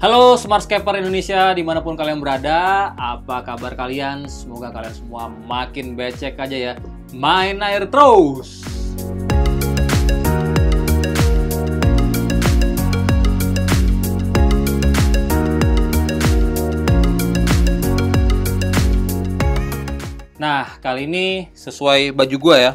Halo Smartscaper Indonesia, dimanapun kalian berada, apa kabar kalian? Semoga kalian semua makin becek aja ya. Main air terus! Nah, kali ini sesuai baju gua ya.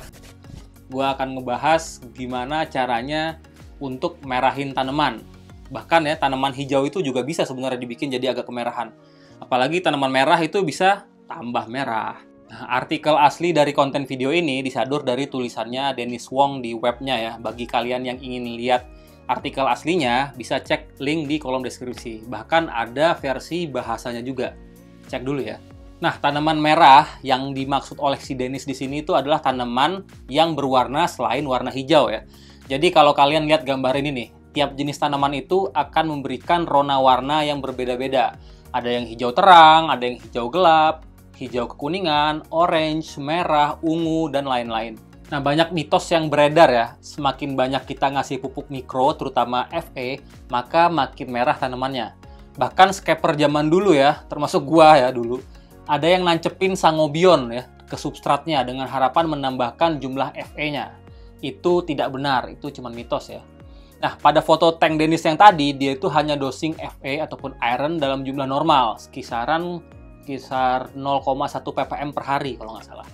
Gua akan ngebahas gimana caranya untuk merahin tanaman. Bahkan ya, tanaman hijau itu juga bisa sebenarnya dibikin jadi agak kemerahan. Apalagi tanaman merah itu bisa tambah merah. Nah, artikel asli dari konten video ini disadur dari tulisannya Dennis Wong di webnya ya. Bagi kalian yang ingin lihat artikel aslinya, bisa cek link di kolom deskripsi. Bahkan ada versi bahasanya juga. Cek dulu ya. Nah, tanaman merah yang dimaksud oleh si Dennis di sini itu adalah tanaman yang berwarna selain warna hijau ya. Jadi kalau kalian lihat gambar ini nih, tiap jenis tanaman itu akan memberikan rona warna yang berbeda-beda. Ada yang hijau terang, ada yang hijau gelap, hijau kekuningan, orange, merah, ungu, dan lain-lain. Nah, banyak mitos yang beredar ya. Semakin banyak kita ngasih pupuk mikro, terutama FE, maka makin merah tanamannya. Bahkan scaper zaman dulu ya, termasuk gua ya dulu, ada yang nancepin sangobion ya ke substratnya dengan harapan menambahkan jumlah FE-nya. Itu tidak benar, itu cuma mitos ya. Nah, pada foto tank Dennis yang tadi, dia itu hanya dosing Fe ataupun iron dalam jumlah normal, kisar 0,1 ppm per hari kalau nggak salah.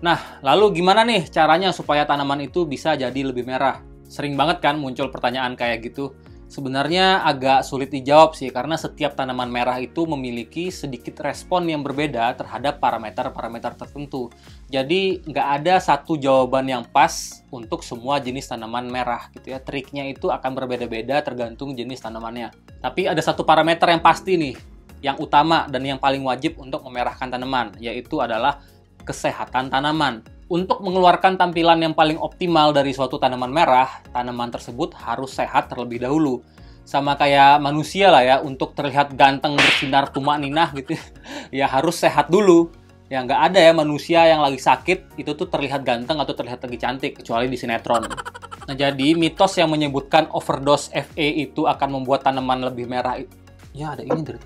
Nah, lalu gimana nih caranya supaya tanaman itu bisa jadi lebih merah? Sering banget kan muncul pertanyaan kayak gitu. Sebenarnya agak sulit dijawab sih, karena setiap tanaman merah itu memiliki sedikit respon yang berbeda terhadap parameter-parameter tertentu. Jadi nggak ada satu jawaban yang pas untuk semua jenis tanaman merah gitu ya. Triknya itu akan berbeda-beda tergantung jenis tanamannya. Tapi ada satu parameter yang pasti nih, yang utama dan yang paling wajib untuk memerahkan tanaman, yaitu adalah kesehatan tanaman. Untuk mengeluarkan tampilan yang paling optimal dari suatu tanaman merah, tanaman tersebut harus sehat terlebih dahulu. Sama kayak manusia lah ya, untuk terlihat ganteng bersinar tumak ninah gitu, ya harus sehat dulu. Ya nggak ada ya manusia yang lagi sakit, itu tuh terlihat ganteng atau terlihat lagi cantik, kecuali di sinetron. Nah, jadi mitos yang menyebutkan overdose Fe itu akan membuat tanaman lebih merah. Ya ada ini dari.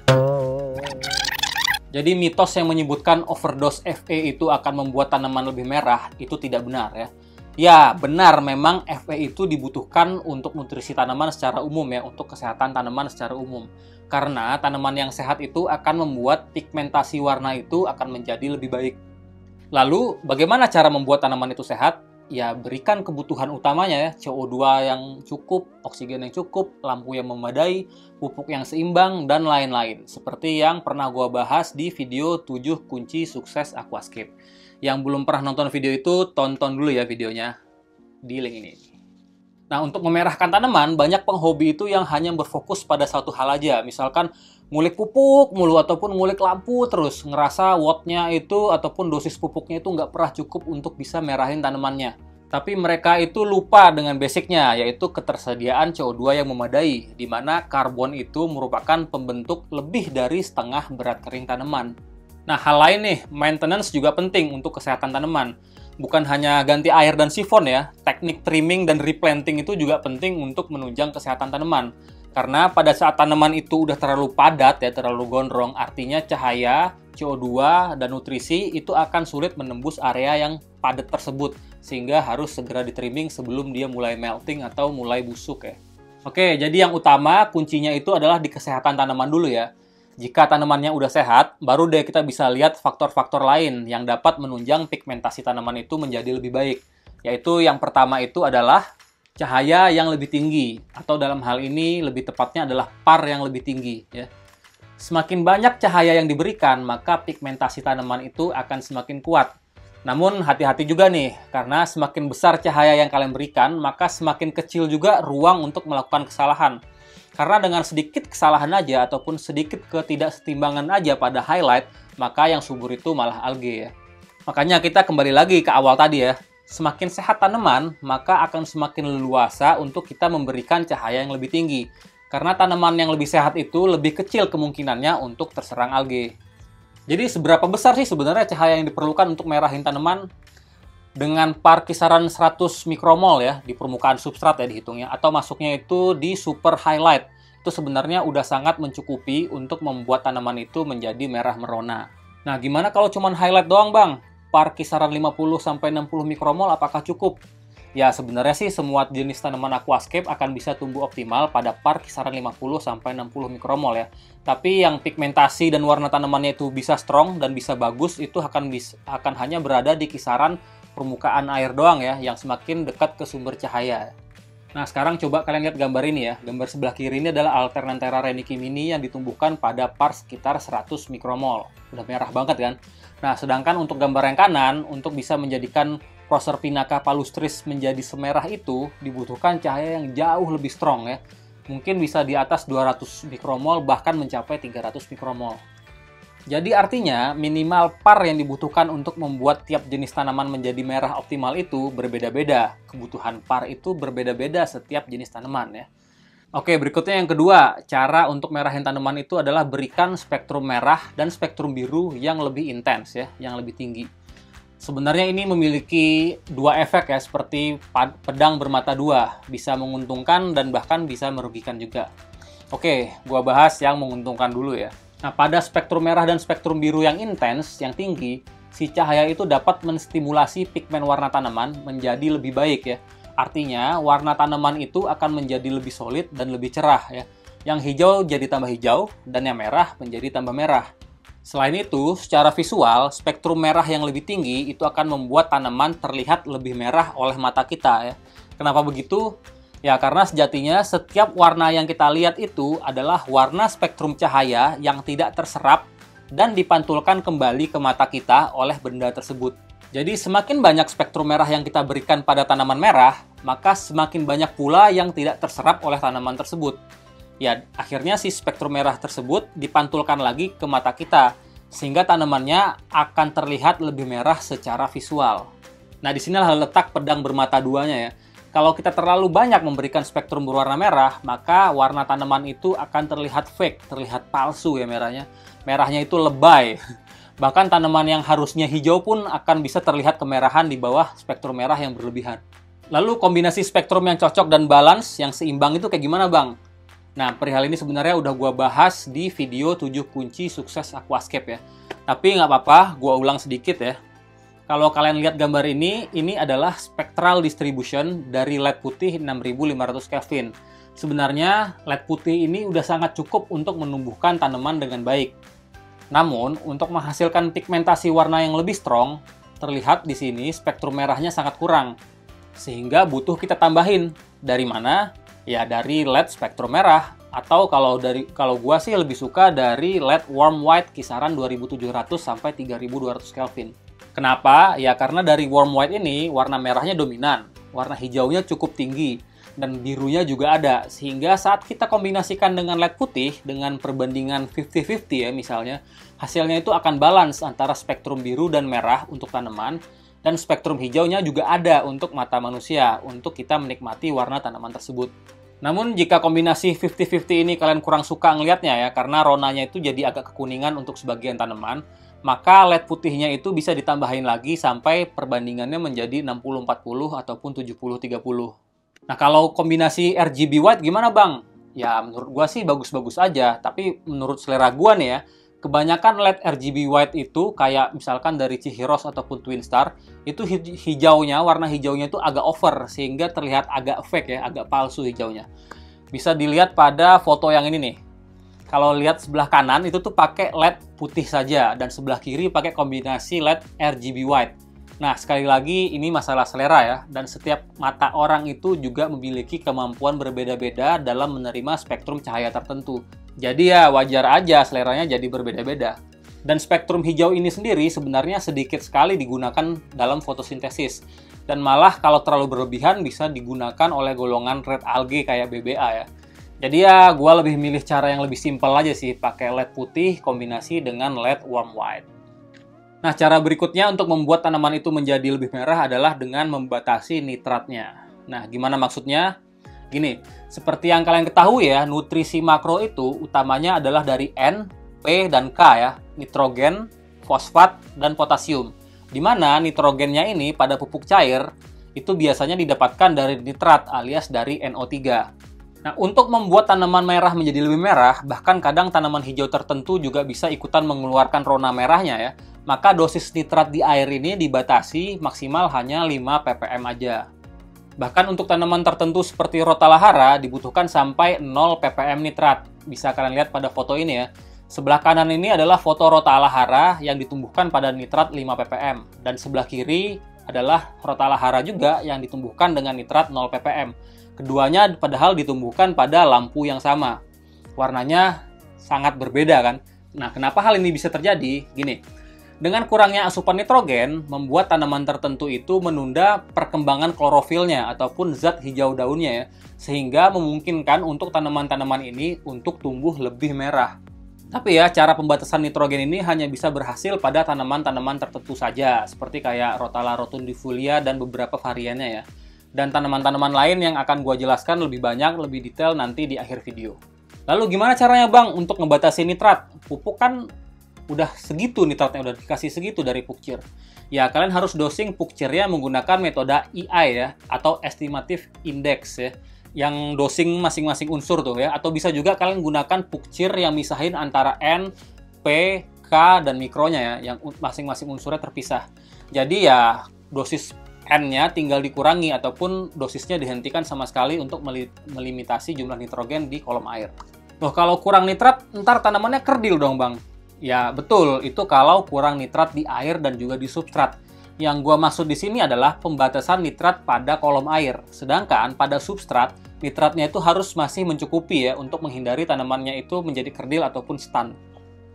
Jadi mitos yang menyebutkan overdose Fe itu akan membuat tanaman lebih merah itu tidak benar ya. Ya benar, memang Fe itu dibutuhkan untuk nutrisi tanaman secara umum ya, untuk kesehatan tanaman secara umum. Karena tanaman yang sehat itu akan membuat pigmentasi warna itu akan menjadi lebih baik. Lalu bagaimana cara membuat tanaman itu sehat? Ya berikan kebutuhan utamanya ya, CO2 yang cukup, oksigen yang cukup, lampu yang memadai, pupuk yang seimbang, dan lain-lain. Seperti yang pernah gua bahas di video 7 kunci sukses aquascape. Yang belum pernah nonton video itu, tonton dulu ya videonya di link ini. Nah, untuk memerahkan tanaman, banyak penghobi itu yang hanya berfokus pada satu hal aja. Misalkan ngulik pupuk mulu ataupun ngulik lampu terus, ngerasa wattnya itu ataupun dosis pupuknya itu nggak pernah cukup untuk bisa merahin tanamannya. Tapi mereka itu lupa dengan basicnya, yaitu ketersediaan CO2 yang memadai, di mana karbon itu merupakan pembentuk lebih dari setengah berat kering tanaman. Nah, hal lain nih, maintenance juga penting untuk kesehatan tanaman. Bukan hanya ganti air dan sifon ya, teknik trimming dan replanting itu juga penting untuk menunjang kesehatan tanaman. Karena pada saat tanaman itu udah terlalu padat ya, terlalu gondrong, artinya cahaya, CO2, dan nutrisi itu akan sulit menembus area yang padat tersebut. Sehingga harus segera di-trimming sebelum dia mulai melting atau mulai busuk ya. Oke, jadi yang utama kuncinya itu adalah di kesehatan tanaman dulu ya. Jika tanamannya udah sehat, baru deh kita bisa lihat faktor-faktor lain yang dapat menunjang pigmentasi tanaman itu menjadi lebih baik. Yaitu yang pertama itu adalah cahaya yang lebih tinggi, atau dalam hal ini lebih tepatnya adalah PAR yang lebih tinggi ya. Semakin banyak cahaya yang diberikan, maka pigmentasi tanaman itu akan semakin kuat. Namun hati-hati juga nih, karena semakin besar cahaya yang kalian berikan, maka semakin kecil juga ruang untuk melakukan kesalahan. Karena dengan sedikit kesalahan aja ataupun sedikit ketidaksetimbangan aja pada highlight, maka yang subur itu malah algae ya. Makanya kita kembali lagi ke awal tadi ya. Semakin sehat tanaman, maka akan semakin leluasa untuk kita memberikan cahaya yang lebih tinggi. Karena tanaman yang lebih sehat itu lebih kecil kemungkinannya untuk terserang algae. Jadi seberapa besar sih sebenarnya cahaya yang diperlukan untuk merahin tanaman? dengan par kisaran 100 mikromol ya di permukaan substrat ya dihitungnya, atau masuknya itu di super highlight. Itu sebenarnya udah sangat mencukupi untuk membuat tanaman itu menjadi merah merona. Nah, gimana kalau cuman highlight doang, Bang? Par kisaran 50-60 mikromol apakah cukup? Ya, sebenarnya sih semua jenis tanaman aquascape akan bisa tumbuh optimal pada par kisaran 50-60 mikromol ya. Tapi yang pigmentasi dan warna tanamannya itu bisa strong dan bisa bagus, itu akan hanya berada di kisaran permukaan air doang ya, yang semakin dekat ke sumber cahaya. Nah, sekarang coba kalian lihat gambar ini ya. Gambar sebelah kiri ini adalah Alternanthera renici mini yang ditumbuhkan pada par sekitar 100 mikromol. Udah merah banget kan? Nah, sedangkan untuk gambar yang kanan, untuk bisa menjadikan Proserpinaca palustris menjadi semerah itu, dibutuhkan cahaya yang jauh lebih strong ya. Mungkin bisa di atas 200 mikromol, bahkan mencapai 300 mikromol. Jadi artinya, minimal par yang dibutuhkan untuk membuat tiap jenis tanaman menjadi merah optimal itu berbeda-beda. Kebutuhan par itu berbeda-beda setiap jenis tanaman ya. Oke, berikutnya yang kedua, cara untuk merahin tanaman itu adalah berikan spektrum merah dan spektrum biru yang lebih intens ya, yang lebih tinggi. Sebenarnya ini memiliki dua efek ya, seperti pedang bermata dua, bisa menguntungkan dan bahkan bisa merugikan juga. Oke, gua bahas yang menguntungkan dulu ya. Nah, pada spektrum merah dan spektrum biru yang intens, yang tinggi, si cahaya itu dapat menstimulasi pigmen warna tanaman menjadi lebih baik ya. Artinya, warna tanaman itu akan menjadi lebih solid dan lebih cerah ya. Yang hijau jadi tambah hijau, dan yang merah menjadi tambah merah. Selain itu, secara visual, spektrum merah yang lebih tinggi itu akan membuat tanaman terlihat lebih merah oleh mata kita ya. Kenapa begitu? Ya, karena sejatinya setiap warna yang kita lihat itu adalah warna spektrum cahaya yang tidak terserap dan dipantulkan kembali ke mata kita oleh benda tersebut. Jadi semakin banyak spektrum merah yang kita berikan pada tanaman merah, maka semakin banyak pula yang tidak terserap oleh tanaman tersebut. Ya, akhirnya si spektrum merah tersebut dipantulkan lagi ke mata kita, sehingga tanamannya akan terlihat lebih merah secara visual. Nah, disinilah letak pedang bermata duanya ya. Kalau kita terlalu banyak memberikan spektrum berwarna merah, maka warna tanaman itu akan terlihat fake, terlihat palsu ya merahnya. Merahnya itu lebay. Bahkan tanaman yang harusnya hijau pun akan bisa terlihat kemerahan di bawah spektrum merah yang berlebihan. Lalu kombinasi spektrum yang cocok dan balance, yang seimbang itu kayak gimana, Bang? Nah, perihal ini sebenarnya udah gua bahas di video 7 kunci sukses aquascape ya. Tapi nggak apa-apa, gua ulang sedikit ya. Kalau kalian lihat gambar ini adalah spectral distribution dari LED putih 6500 Kelvin. Sebenarnya LED putih ini udah sangat cukup untuk menumbuhkan tanaman dengan baik. Namun, untuk menghasilkan pigmentasi warna yang lebih strong, terlihat di sini spektrum merahnya sangat kurang. Sehingga butuh kita tambahin. Dari mana? Ya dari LED spektrum merah, atau kalau gua sih lebih suka dari LED warm white kisaran 2700 sampai 3200 Kelvin. Kenapa? Ya karena dari warm white ini warna merahnya dominan, warna hijaunya cukup tinggi, dan birunya juga ada, sehingga saat kita kombinasikan dengan LED putih dengan perbandingan 50-50 ya misalnya, hasilnya itu akan balance antara spektrum biru dan merah untuk tanaman, dan spektrum hijaunya juga ada untuk mata manusia, untuk kita menikmati warna tanaman tersebut. Namun jika kombinasi 50-50 ini kalian kurang suka ngelihatnya ya, karena ronanya itu jadi agak kekuningan untuk sebagian tanaman, maka LED putihnya itu bisa ditambahin lagi sampai perbandingannya menjadi 60-40 ataupun 70-30. Nah, kalau kombinasi RGB white gimana, Bang? Ya, menurut gua sih bagus-bagus aja, tapi menurut selera gua nih ya, kebanyakan LED RGB white itu kayak misalkan dari Chihiros ataupun Twin Star, itu warna hijaunya itu agak over sehingga terlihat agak fake ya, agak palsu hijaunya. Bisa dilihat pada foto yang ini nih. Kalau lihat sebelah kanan itu tuh pakai LED putih saja dan sebelah kiri pakai kombinasi LED RGB white. Nah, sekali lagi ini masalah selera ya, dan setiap mata orang itu juga memiliki kemampuan berbeda-beda dalam menerima spektrum cahaya tertentu. Jadi ya wajar aja seleranya jadi berbeda-beda. Dan spektrum hijau ini sendiri sebenarnya sedikit sekali digunakan dalam fotosintesis. Dan malah kalau terlalu berlebihan bisa digunakan oleh golongan red algae kayak BBA ya. Jadi ya gua lebih milih cara yang lebih simpel aja sih, pakai LED putih kombinasi dengan LED warm white. Nah, cara berikutnya untuk membuat tanaman itu menjadi lebih merah adalah dengan membatasi nitratnya. Nah, gimana maksudnya? Gini, seperti yang kalian ketahui ya, nutrisi makro itu utamanya adalah dari N, P, dan K ya, nitrogen, fosfat, dan potasium. Di mana nitrogennya ini pada pupuk cair itu biasanya didapatkan dari nitrat alias dari NO3. Nah, untuk membuat tanaman merah menjadi lebih merah, bahkan kadang tanaman hijau tertentu juga bisa ikutan mengeluarkan rona merahnya ya. Maka dosis nitrat di air ini dibatasi maksimal hanya 5 ppm aja. Bahkan untuk tanaman tertentu seperti Rothalahara dibutuhkan sampai 0 ppm nitrat. Bisa kalian lihat pada foto ini ya. Sebelah kanan ini adalah foto Rothalahara yang ditumbuhkan pada nitrat 5 ppm. Dan sebelah kiri adalah Rothalahara juga yang ditumbuhkan dengan nitrat 0 ppm. Keduanya padahal ditumbuhkan pada lampu yang sama. Warnanya sangat berbeda kan? Nah, kenapa hal ini bisa terjadi? Gini, dengan kurangnya asupan nitrogen, membuat tanaman tertentu itu menunda perkembangan klorofilnya ataupun zat hijau daunnya ya, sehingga memungkinkan untuk tanaman-tanaman ini untuk tumbuh lebih merah. Tapi ya, cara pembatasan nitrogen ini hanya bisa berhasil pada tanaman-tanaman tertentu saja, seperti kayak Rothala rotundifolia dan beberapa variannya ya. Dan tanaman-tanaman lain yang akan gue jelaskan lebih banyak, lebih detail nanti di akhir video. Lalu gimana caranya Bang untuk ngebatasi nitrat? Pupuk kan udah segitu nitratnya, udah dikasih segitu dari pukcir. Ya, kalian harus dosing pukcirnya menggunakan metode EI ya, atau Estimative Index ya, yang dosing masing-masing unsur tuh ya. Atau bisa juga kalian gunakan pukcir yang misahin antara N, P, K, dan mikronya ya, yang masing-masing unsurnya terpisah. Jadi ya, dosis N-nya tinggal dikurangi ataupun dosisnya dihentikan sama sekali untuk melimitasi jumlah nitrogen di kolom air. Loh, kalau kurang nitrat, ntar tanamannya kerdil dong Bang. Ya betul, itu kalau kurang nitrat di air dan juga di substrat. Yang gua maksud di sini adalah pembatasan nitrat pada kolom air. Sedangkan pada substrat, nitratnya itu harus masih mencukupi ya untuk menghindari tanamannya itu menjadi kerdil ataupun stun.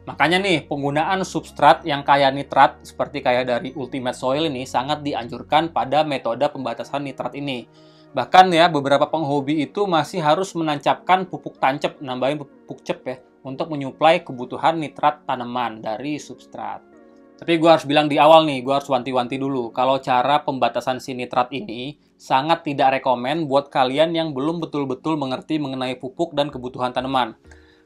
Makanya nih, penggunaan substrat yang kaya nitrat seperti kayak dari Ultimate Soil ini sangat dianjurkan pada metode pembatasan nitrat ini. Bahkan ya, beberapa penghobi itu masih harus menancapkan pupuk tancap, nambahin pupuk cep ya, untuk menyuplai kebutuhan nitrat tanaman dari substrat. Tapi gue harus bilang di awal nih, gue harus wanti-wanti dulu. Kalau cara pembatasan si nitrat ini sangat tidak rekomen buat kalian yang belum betul-betul mengerti mengenai pupuk dan kebutuhan tanaman.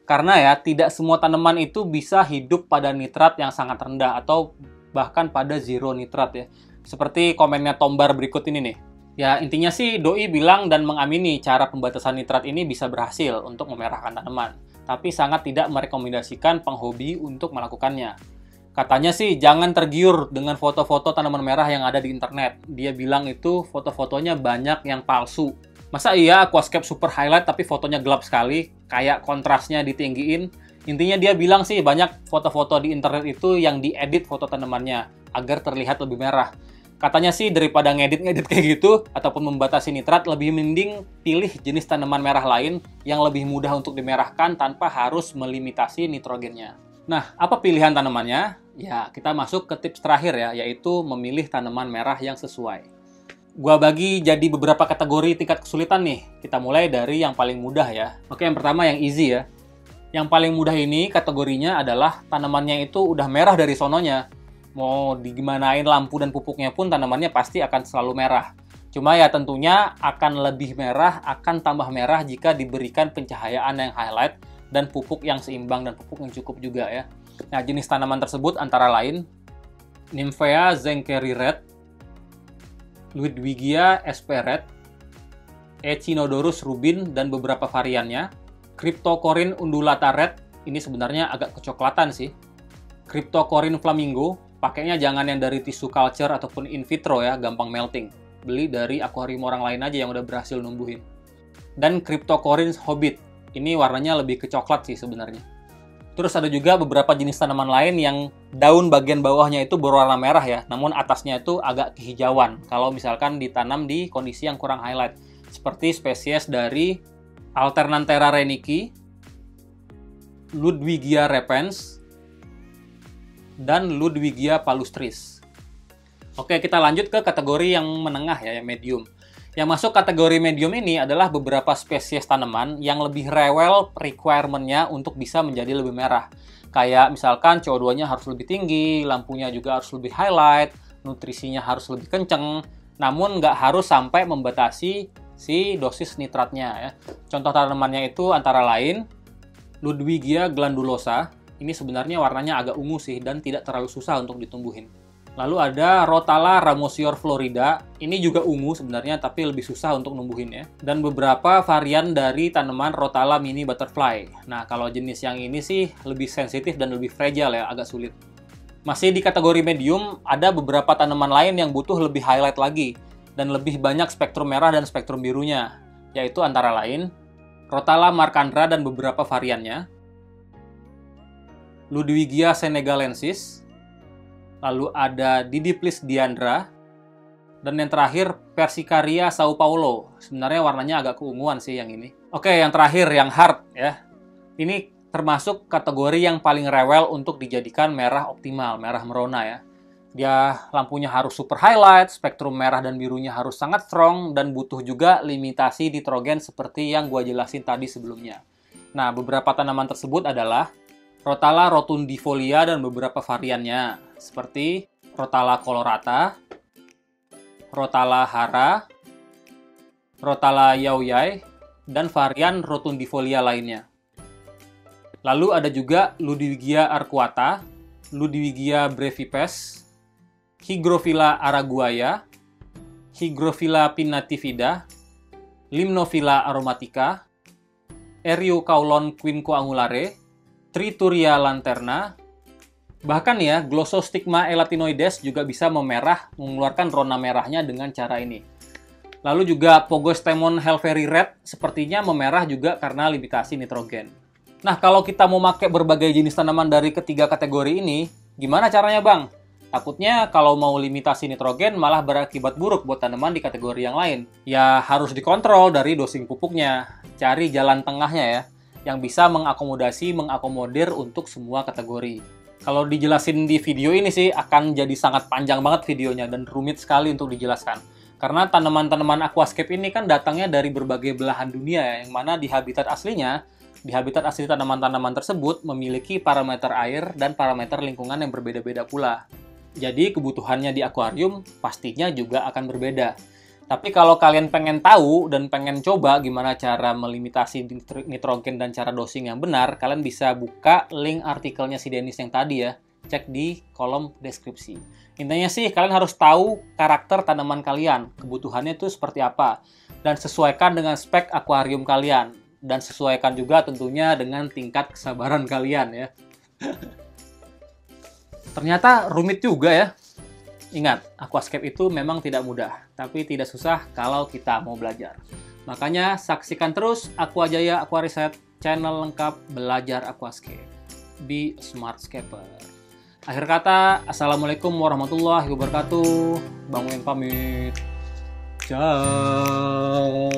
Karena ya, tidak semua tanaman itu bisa hidup pada nitrat yang sangat rendah atau bahkan pada zero nitrat ya. Seperti komennya Tombar berikut ini nih. Ya, intinya sih doi bilang dan mengamini cara pembatasan nitrat ini bisa berhasil untuk memerahkan tanaman. Tapi sangat tidak merekomendasikan penghobi untuk melakukannya. Katanya sih jangan tergiur dengan foto-foto tanaman merah yang ada di internet. Dia bilang itu foto-fotonya banyak yang palsu. Masa iya aquascape super highlight tapi fotonya gelap sekali, kayak kontrasnya ditinggiin. Intinya dia bilang sih banyak foto-foto di internet itu yang diedit foto tanamannya agar terlihat lebih merah. Katanya sih daripada ngedit-ngedit kayak gitu ataupun membatasi nitrat, lebih mending pilih jenis tanaman merah lain yang lebih mudah untuk dimerahkan tanpa harus melimitasi nitrogennya. Nah, apa pilihan tanamannya? Ya, kita masuk ke tips terakhir ya, yaitu memilih tanaman merah yang sesuai. Gua bagi jadi beberapa kategori tingkat kesulitan nih. Kita mulai dari yang paling mudah ya. Oke, yang pertama yang easy ya. Yang paling mudah ini kategorinya adalah tanamannya itu udah merah dari sononya. Mau digimanain lampu dan pupuknya pun tanamannya pasti akan selalu merah. Cuma ya tentunya akan lebih merah, akan tambah merah jika diberikan pencahayaan yang highlight dan pupuk yang seimbang dan pupuk yang cukup juga ya. Nah, jenis tanaman tersebut antara lain Nymphea zenkeri red, Ludwigia sp red, Echinodorus rubin dan beberapa variannya, Cryptocorin undulata red, ini sebenarnya agak kecoklatan sih, Cryptocorin flamingo, pakainya jangan yang dari tisu culture ataupun in vitro ya, gampang melting. Beli dari akuarium orang lain aja yang udah berhasil numbuhin. Dan Cryptocorin hobbit, ini warnanya lebih ke coklat sih sebenarnya. Terus ada juga beberapa jenis tanaman lain yang daun bagian bawahnya itu berwarna merah ya, namun atasnya itu agak kehijauan kalau misalkan ditanam di kondisi yang kurang highlight. Seperti spesies dari Alternanthera renici, Ludwigia repens, dan Ludwigia palustris. Oke, kita lanjut ke kategori yang menengah ya, yang medium. Yang masuk kategori medium ini adalah beberapa spesies tanaman yang lebih rewel requirement-nya untuk bisa menjadi lebih merah. Kayak misalkan CO2-nya harus lebih tinggi, lampunya juga harus lebih highlight, nutrisinya harus lebih kenceng, namun nggak harus sampai membatasi si dosis nitratnya ya. Contoh tanamannya itu antara lain Ludwigia glandulosa. Ini sebenarnya warnanya agak ungu sih dan tidak terlalu susah untuk ditumbuhin. Lalu ada Rotala ramosior florida. Ini juga ungu sebenarnya, tapi lebih susah untuk numbuhinnya. Dan beberapa varian dari tanaman Rotala mini butterfly. Nah, kalau jenis yang ini sih lebih sensitif dan lebih fragile ya, agak sulit. Masih di kategori medium, ada beberapa tanaman lain yang butuh lebih highlight lagi dan lebih banyak spektrum merah dan spektrum birunya, yaitu antara lain Rotala marcandra dan beberapa variannya, Ludwigia senegalensis, lalu ada Didiplis diandra, dan yang terakhir Persicaria Sao Paulo. Sebenarnya warnanya agak keunguan sih yang ini. Oke, yang terakhir, yang hard ya. Ini termasuk kategori yang paling rewel untuk dijadikan merah optimal, merah merona ya. Dia lampunya harus super highlight, spektrum merah dan birunya harus sangat strong, dan butuh juga limitasi nitrogen seperti yang gua jelasin tadi sebelumnya. Nah, beberapa tanaman tersebut adalah Rotala rotundifolia dan beberapa variannya, seperti Rotala colorata, Rotala hara, Rotala yaoyai, dan varian rotundifolia lainnya. Lalu ada juga Ludwigia arcuata, Ludwigia brevipes, Hygrophila araguaia, Hygrophila pinnatifida, Limnophila aromatica, Eriocaulon quinqueangulare, Trituria lanterna, bahkan ya Glossostigma elatinoides juga bisa memerah, mengeluarkan rona merahnya dengan cara ini. Lalu juga Pogostemon helveri red sepertinya memerah juga karena limitasi nitrogen. Nah, kalau kita mau pakai berbagai jenis tanaman dari ketiga kategori ini, gimana caranya bang? Takutnya kalau mau limitasi nitrogen malah berakibat buruk buat tanaman di kategori yang lain. Ya harus dikontrol dari dosing pupuknya, cari jalan tengahnya ya, yang bisa mengakomodir untuk semua kategori. Kalau dijelasin di video ini sih akan jadi sangat panjang banget videonya dan rumit sekali untuk dijelaskan. Karena tanaman-tanaman aquascape ini kan datangnya dari berbagai belahan dunia ya, yang mana di habitat asli tanaman-tanaman tersebut memiliki parameter air dan parameter lingkungan yang berbeda-beda pula. Jadi kebutuhannya di akuarium pastinya juga akan berbeda. Tapi kalau kalian pengen tahu dan pengen coba gimana cara melimitasi nitrogen dan cara dosing yang benar, kalian bisa buka link artikelnya si Dennis yang tadi ya. Cek di kolom deskripsi. Intinya sih kalian harus tahu karakter tanaman kalian, kebutuhannya itu seperti apa, dan sesuaikan dengan spek akuarium kalian. Dan sesuaikan juga tentunya dengan tingkat kesabaran kalian ya. Ternyata rumit juga ya. Ingat, aquascape itu memang tidak mudah, tapi tidak susah kalau kita mau belajar. Makanya saksikan terus Aquajaya Aquariset, channel lengkap belajar aquascape. Be a smart scaper. Akhir kata, Assalamualaikum warahmatullahi wabarakatuh. Bang Wen pamit. Ciao.